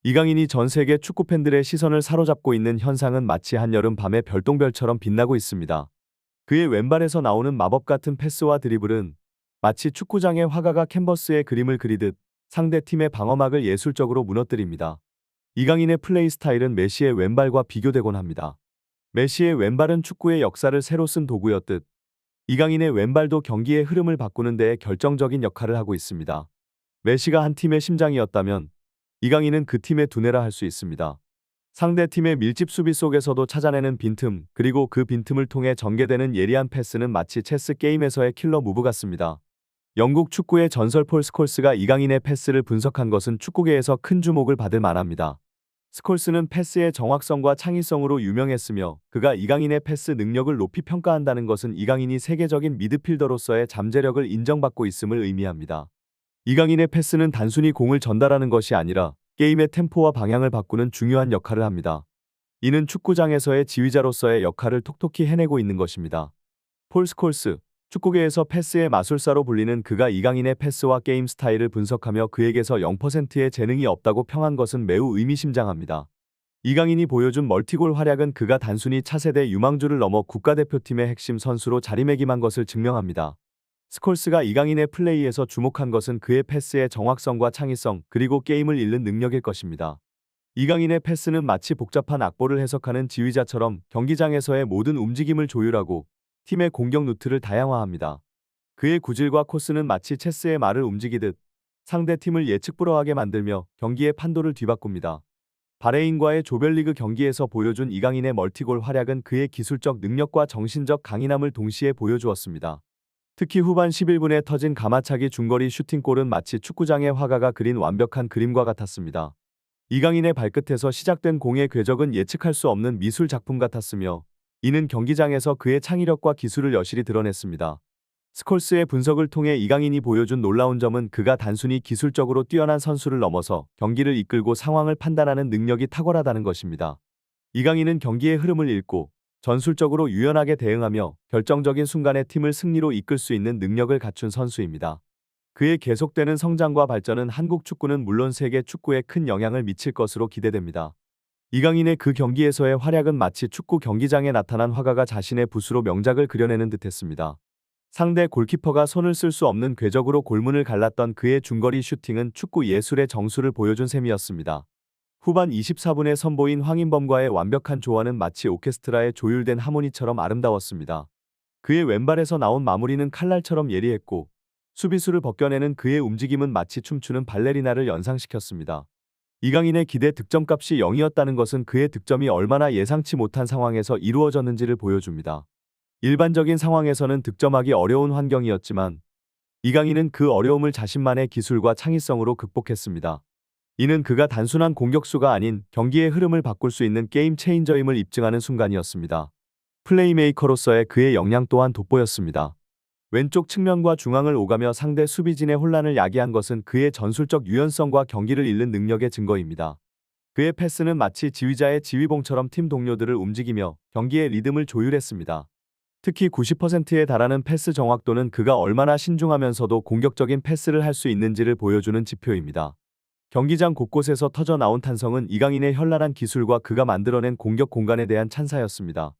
이강인이 전 세계 축구 팬들의 시선을 사로잡고 있는 현상은 마치 한여름 밤의 별똥별처럼 빛나고 있습니다. 그의 왼발에서 나오는 마법 같은 패스와 드리블은 마치 축구장의 화가가 캔버스에 그림을 그리듯 상대 팀의 방어막을 예술적으로 무너뜨립니다. 이강인의 플레이 스타일은 메시의 왼발과 비교되곤 합니다. 메시의 왼발은 축구의 역사를 새로 쓴 도구였듯 이강인의 왼발도 경기의 흐름을 바꾸는 데에 결정적인 역할을 하고 있습니다. 메시가 한 팀의 심장이었다면 이강인은 그 팀의 두뇌라 할 수 있습니다. 상대 팀의 밀집 수비 속에서도 찾아내는 빈틈, 그리고 그 빈틈을 통해 전개되는 예리한 패스는 마치 체스 게임에서의 킬러 무브 같습니다. 영국 축구의 전설 폴 스콜스가 이강인의 패스를 분석한 것은 축구계에서 큰 주목을 받을 만합니다. 스콜스는 패스의 정확성과 창의성으로 유명했으며 그가 이강인의 패스 능력을 높이 평가한다는 것은 이강인이 세계적인 미드필더로서의 잠재력을 인정받고 있음을 의미합니다. 이강인의 패스는 단순히 공을 전달하는 것이 아니라 게임의 템포와 방향을 바꾸는 중요한 역할을 합니다. 이는 축구장에서의 지휘자로서의 역할을 톡톡히 해내고 있는 것입니다. 폴 스콜스, 축구계에서 패스의 마술사로 불리는 그가 이강인의 패스와 게임 스타일을 분석하며 그에게서 0%의 재능이 없다고 평한 것은 매우 의미심장합니다. 이강인이 보여준 멀티골 활약은 그가 단순히 차세대 유망주를 넘어 국가대표팀의 핵심 선수로 자리매김한 것을 증명합니다. 스콜스가 이강인의 플레이에서 주목한 것은 그의 패스의 정확성과 창의성, 그리고 게임을 읽는 능력일 것입니다. 이강인의 패스는 마치 복잡한 악보를 해석하는 지휘자처럼 경기장에서의 모든 움직임을 조율하고 팀의 공격 루트를 다양화합니다. 그의 구질과 코스는 마치 체스의 말을 움직이듯 상대 팀을 예측 불허하게 만들며 경기의 판도를 뒤바꿉니다. 바레인과의 조별리그 경기에서 보여준 이강인의 멀티골 활약은 그의 기술적 능력과 정신적 강인함을 동시에 보여주었습니다. 특히 후반 11분에 터진 가마차기 중거리 슈팅골은 마치 축구장의 화가가 그린 완벽한 그림과 같았습니다. 이강인의 발끝에서 시작된 공의 궤적은 예측할 수 없는 미술 작품 같았으며 이는 경기장에서 그의 창의력과 기술을 여실히 드러냈습니다. 스콜스의 분석을 통해 이강인이 보여준 놀라운 점은 그가 단순히 기술적으로 뛰어난 선수를 넘어서 경기를 이끌고 상황을 판단하는 능력이 탁월하다는 것입니다. 이강인은 경기의 흐름을 읽고 전술적으로 유연하게 대응하며 결정적인 순간에 팀을 승리로 이끌 수 있는 능력을 갖춘 선수입니다. 그의 계속되는 성장과 발전은 한국 축구는 물론 세계 축구에 큰 영향을 미칠 것으로 기대됩니다. 이강인의 그 경기에서의 활약은 마치 축구 경기장에 나타난 화가가 자신의 붓으로 명작을 그려내는 듯했습니다. 상대 골키퍼가 손을 쓸 수 없는 궤적으로 골문을 갈랐던 그의 중거리 슈팅은 축구 예술의 정수를 보여준 셈이었습니다. 후반 24분에 선보인 황인범과의 완벽한 조화는 마치 오케스트라의 조율된 하모니처럼 아름다웠습니다. 그의 왼발에서 나온 마무리는 칼날처럼 예리했고 수비수를 벗겨내는 그의 움직임은 마치 춤추는 발레리나를 연상시켰습니다. 이강인의 기대 득점값이 0이었다는 것은 그의 득점이 얼마나 예상치 못한 상황에서 이루어졌는지를 보여줍니다. 일반적인 상황에서는 득점하기 어려운 환경이었지만 이강인은 그 어려움을 자신만의 기술과 창의성으로 극복했습니다. 이는 그가 단순한 공격수가 아닌 경기의 흐름을 바꿀 수 있는 게임 체인저임을 입증하는 순간이었습니다. 플레이메이커로서의 그의 역량 또한 돋보였습니다. 왼쪽 측면과 중앙을 오가며 상대 수비진의 혼란을 야기한 것은 그의 전술적 유연성과 경기를 읽는 능력의 증거입니다. 그의 패스는 마치 지휘자의 지휘봉처럼 팀 동료들을 움직이며 경기의 리듬을 조율했습니다. 특히 90%에 달하는 패스 정확도는 그가 얼마나 신중하면서도 공격적인 패스를 할 수 있는지를 보여주는 지표입니다. 경기장 곳곳에서 터져나온 탄성은 이강인의 현란한 기술과 그가 만들어낸 공격 공간에 대한 찬사였습니다.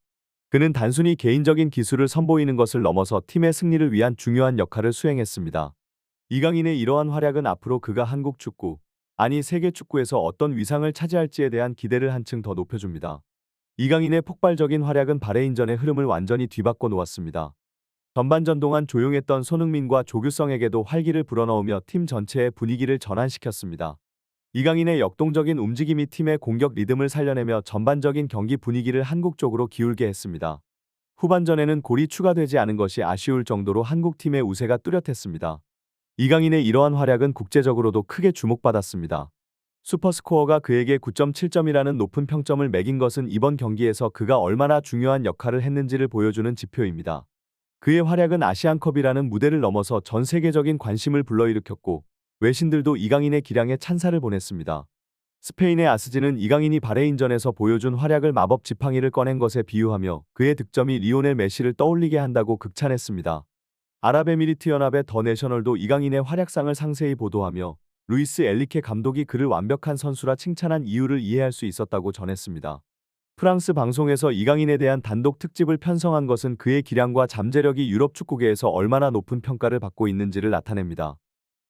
그는 단순히 개인적인 기술을 선보이는 것을 넘어서 팀의 승리를 위한 중요한 역할을 수행했습니다. 이강인의 이러한 활약은 앞으로 그가 한국 축구, 아니 세계 축구에서 어떤 위상을 차지할지에 대한 기대를 한층 더 높여줍니다. 이강인의 폭발적인 활약은 바레인전의 흐름을 완전히 뒤바꿔 놓았습니다. 전반전 동안 조용했던 손흥민과 조규성에게도 활기를 불어넣으며 팀 전체의 분위기를 전환시켰습니다. 이강인의 역동적인 움직임이 팀의 공격 리듬을 살려내며 전반적인 경기 분위기를 한국 쪽으로 기울게 했습니다. 후반전에는 골이 추가되지 않은 것이 아쉬울 정도로 한국팀의 우세가 뚜렷했습니다. 이강인의 이러한 활약은 국제적으로도 크게 주목받았습니다. 슈퍼스코어가 그에게 9.7점이라는 높은 평점을 매긴 것은 이번 경기에서 그가 얼마나 중요한 역할을 했는지를 보여주는 지표입니다. 그의 활약은 아시안컵이라는 무대를 넘어서 전 세계적인 관심을 불러일으켰고 외신들도 이강인의 기량에 찬사를 보냈습니다. 스페인의 아스지는 이강인이 바레인전에서 보여준 활약을 마법 지팡이를 꺼낸 것에 비유하며 그의 득점이 리오넬 메시를 떠올리게 한다고 극찬했습니다. 아랍에미리트 연합의 더 내셔널도 이강인의 활약상을 상세히 보도하며 루이스 엘리케 감독이 그를 완벽한 선수라 칭찬한 이유를 이해할 수 있었다고 전했습니다. 프랑스 방송에서 이강인에 대한 단독 특집을 편성한 것은 그의 기량과 잠재력이 유럽 축구계에서 얼마나 높은 평가를 받고 있는지를 나타냅니다.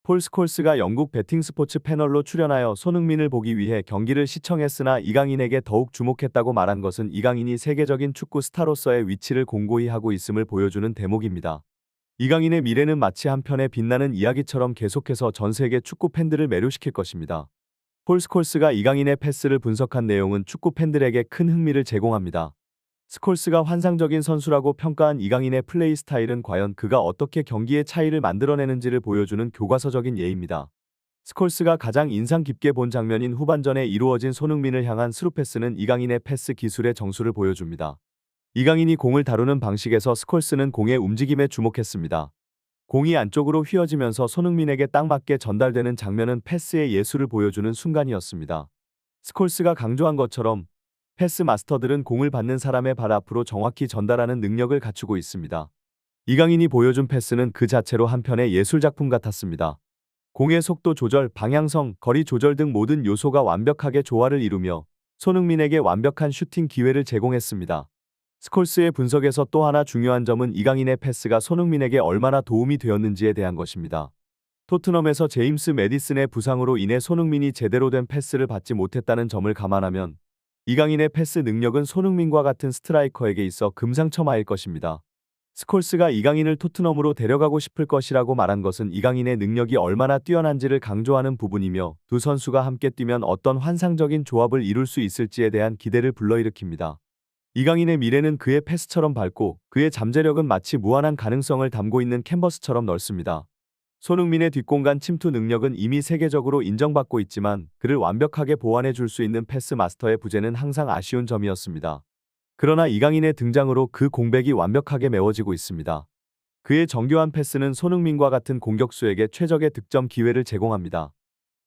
폴 스콜스가 영국 베팅 스포츠 패널로 출연하여 손흥민을 보기 위해 경기를 시청했으나 이강인에게 더욱 주목했다고 말한 것은 이강인이 세계적인 축구 스타로서의 위치를 공고히 하고 있음을 보여주는 대목입니다. 이강인의 미래는 마치 한 편의 빛나는 이야기처럼 계속해서 전 세계 축구 팬들을 매료시킬 것입니다. 폴 스콜스가 이강인의 패스를 분석한 내용은 축구 팬들에게 큰 흥미를 제공합니다. 스콜스가 환상적인 선수라고 평가한 이강인의 플레이 스타일은 과연 그가 어떻게 경기의 차이를 만들어내는지를 보여주는 교과서적인 예입니다. 스콜스가 가장 인상 깊게 본 장면인 후반전에 이루어진 손흥민을 향한 스루 패스는 이강인의 패스 기술의 정수를 보여줍니다. 이강인이 공을 다루는 방식에서 스콜스는 공의 움직임에 주목했습니다. 공이 안쪽으로 휘어지면서 손흥민에게 딱 맞게 전달되는 장면은 패스의 예술을 보여주는 순간이었습니다. 스콜스가 강조한 것처럼 패스 마스터들은 공을 받는 사람의 발 앞으로 정확히 전달하는 능력을 갖추고 있습니다. 이강인이 보여준 패스는 그 자체로 한 편의 예술작품 같았습니다. 공의 속도 조절, 방향성, 거리 조절 등 모든 요소가 완벽하게 조화를 이루며 손흥민에게 완벽한 슈팅 기회를 제공했습니다. 스콜스의 분석에서 또 하나 중요한 점은 이강인의 패스가 손흥민에게 얼마나 도움이 되었는지에 대한 것입니다. 토트넘에서 제임스 매디슨의 부상으로 인해 손흥민이 제대로 된 패스를 받지 못했다는 점을 감안하면 이강인의 패스 능력은 손흥민과 같은 스트라이커에게 있어 금상첨화일 것입니다. 스콜스가 이강인을 토트넘으로 데려가고 싶을 것이라고 말한 것은 이강인의 능력이 얼마나 뛰어난지를 강조하는 부분이며 두 선수가 함께 뛰면 어떤 환상적인 조합을 이룰 수 있을지에 대한 기대를 불러일으킵니다. 이강인의 미래는 그의 패스처럼 밝고 그의 잠재력은 마치 무한한 가능성을 담고 있는 캔버스처럼 넓습니다. 손흥민의 뒷공간 침투 능력은 이미 세계적으로 인정받고 있지만 그를 완벽하게 보완해 줄 수 있는 패스 마스터의 부재는 항상 아쉬운 점이었습니다. 그러나 이강인의 등장으로 그 공백이 완벽하게 메워지고 있습니다. 그의 정교한 패스는 손흥민과 같은 공격수에게 최적의 득점 기회를 제공합니다.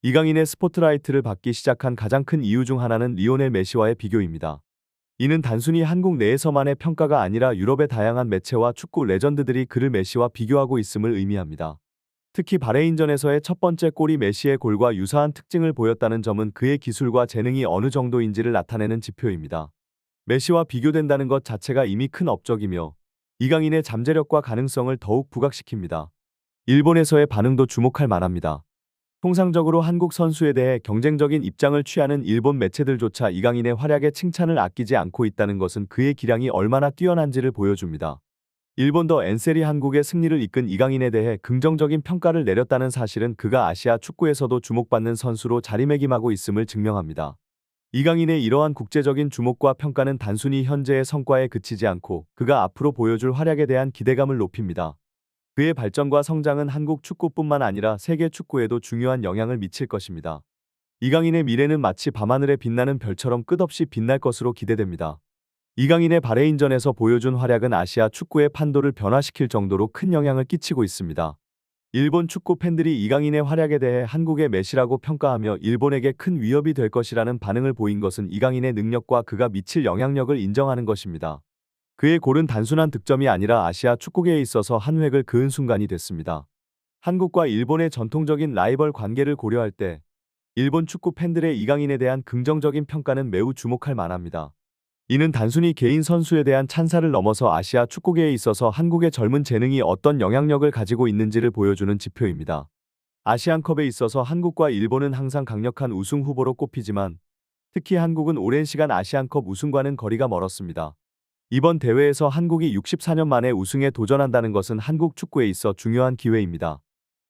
이강인의 스포트라이트를 받기 시작한 가장 큰 이유 중 하나는 리오넬 메시와의 비교입니다. 이는 단순히 한국 내에서만의 평가가 아니라 유럽의 다양한 매체와 축구 레전드들이 그를 메시와 비교하고 있음을 의미합니다. 특히 바레인전에서의 첫 번째 골이 메시의 골과 유사한 특징을 보였다는 점은 그의 기술과 재능이 어느 정도인지를 나타내는 지표입니다. 메시와 비교된다는 것 자체가 이미 큰 업적이며 이강인의 잠재력과 가능성을 더욱 부각시킵니다. 일본에서의 반응도 주목할 만합니다. 통상적으로 한국 선수에 대해 경쟁적인 입장을 취하는 일본 매체들조차 이강인의 활약에 칭찬을 아끼지 않고 있다는 것은 그의 기량이 얼마나 뛰어난지를 보여줍니다. 일본 더 엔셀이 한국의 승리를 이끈 이강인에 대해 긍정적인 평가를 내렸다는 사실은 그가 아시아 축구에서도 주목받는 선수로 자리매김하고 있음을 증명합니다. 이강인의 이러한 국제적인 주목과 평가는 단순히 현재의 성과에 그치지 않고 그가 앞으로 보여줄 활약에 대한 기대감을 높입니다. 그의 발전과 성장은 한국 축구뿐만 아니라 세계 축구에도 중요한 영향을 미칠 것입니다. 이강인의 미래는 마치 밤하늘에 빛나는 별처럼 끝없이 빛날 것으로 기대됩니다. 이강인의 바레인전에서 보여준 활약은 아시아 축구의 판도를 변화시킬 정도로 큰 영향을 끼치고 있습니다. 일본 축구 팬들이 이강인의 활약에 대해 한국의 메시라고 평가하며 일본에게 큰 위협이 될 것이라는 반응을 보인 것은 이강인의 능력과 그가 미칠 영향력을 인정하는 것입니다. 그의 골은 단순한 득점이 아니라 아시아 축구계에 있어서 한 획을 그은 순간이 됐습니다. 한국과 일본의 전통적인 라이벌 관계를 고려할 때 일본 축구 팬들의 이강인에 대한 긍정적인 평가는 매우 주목할 만합니다. 이는 단순히 개인 선수에 대한 찬사를 넘어서 아시아 축구계에 있어서 한국의 젊은 재능이 어떤 영향력을 가지고 있는지를 보여주는 지표입니다. 아시안컵에 있어서 한국과 일본은 항상 강력한 우승 후보로 꼽히지만 특히 한국은 오랜 시간 아시안컵 우승과는 거리가 멀었습니다. 이번 대회에서 한국이 64년 만에 우승에 도전한다는 것은 한국 축구에 있어 중요한 기회입니다.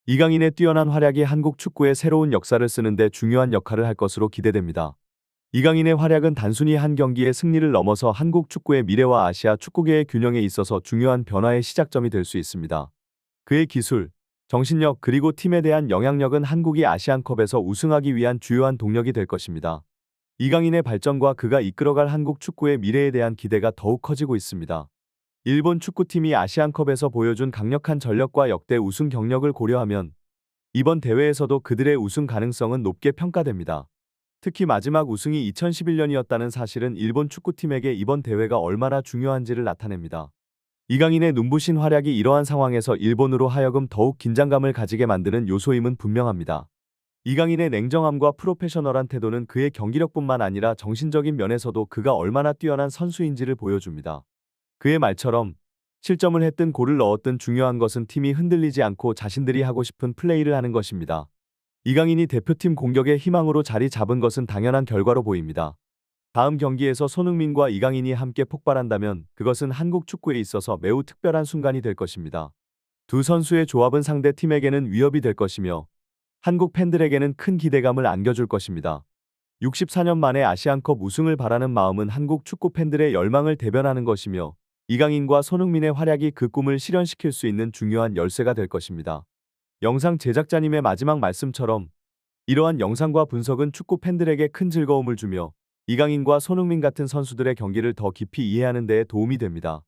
이강인의 뛰어난 활약이 한국 축구의 새로운 역사를 쓰는데 중요한 역할을 할 것으로 기대됩니다. 이강인의 활약은 단순히 한 경기의 승리를 넘어서 한국 축구의 미래와 아시아 축구계의 균형에 있어서 중요한 변화의 시작점이 될 수 있습니다. 그의 기술, 정신력 그리고 팀에 대한 영향력은 한국이 아시안컵에서 우승하기 위한 주요한 동력이 될 것입니다. 이강인의 발전과 그가 이끌어갈 한국 축구의 미래에 대한 기대가 더욱 커지고 있습니다. 일본 축구팀이 아시안컵에서 보여준 강력한 전력과 역대 우승 경력을 고려하면 이번 대회에서도 그들의 우승 가능성은 높게 평가됩니다. 특히 마지막 우승이 2011년이었다는 사실은 일본 축구팀에게 이번 대회가 얼마나 중요한지를 나타냅니다. 이강인의 눈부신 활약이 이러한 상황에서 일본으로 하여금 더욱 긴장감을 가지게 만드는 요소임은 분명합니다. 이강인의 냉정함과 프로페셔널한 태도는 그의 경기력뿐만 아니라 정신적인 면에서도 그가 얼마나 뛰어난 선수인지를 보여줍니다. 그의 말처럼 실점을 했든 골을 넣었든 중요한 것은 팀이 흔들리지 않고 자신들이 하고 싶은 플레이를 하는 것입니다. 이강인이 대표팀 공격의 희망으로 자리 잡은 것은 당연한 결과로 보입니다. 다음 경기에서 손흥민과 이강인이 함께 폭발한다면 그것은 한국 축구에 있어서 매우 특별한 순간이 될 것입니다. 두 선수의 조합은 상대 팀에게는 위협이 될 것이며 한국 팬들에게는 큰 기대감을 안겨줄 것입니다. 64년 만에 아시안컵 우승을 바라는 마음은 한국 축구 팬들의 열망을 대변하는 것이며 이강인과 손흥민의 활약이 그 꿈을 실현시킬 수 있는 중요한 열쇠가 될 것입니다. 영상 제작자님의 마지막 말씀처럼 이러한 영상과 분석은 축구 팬들에게 큰 즐거움을 주며 이강인과 손흥민 같은 선수들의 경기를 더 깊이 이해하는 데에 도움이 됩니다.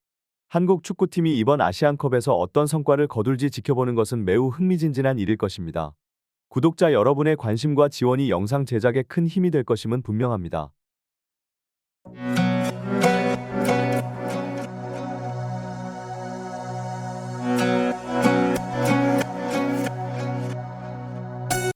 한국 축구팀이 이번 아시안컵에서 어떤 성과를 거둘지 지켜보는 것은 매우 흥미진진한 일일 것입니다. 구독자 여러분의 관심과 지원이 영상 제작에 큰 힘이 될 것임은 분명합니다.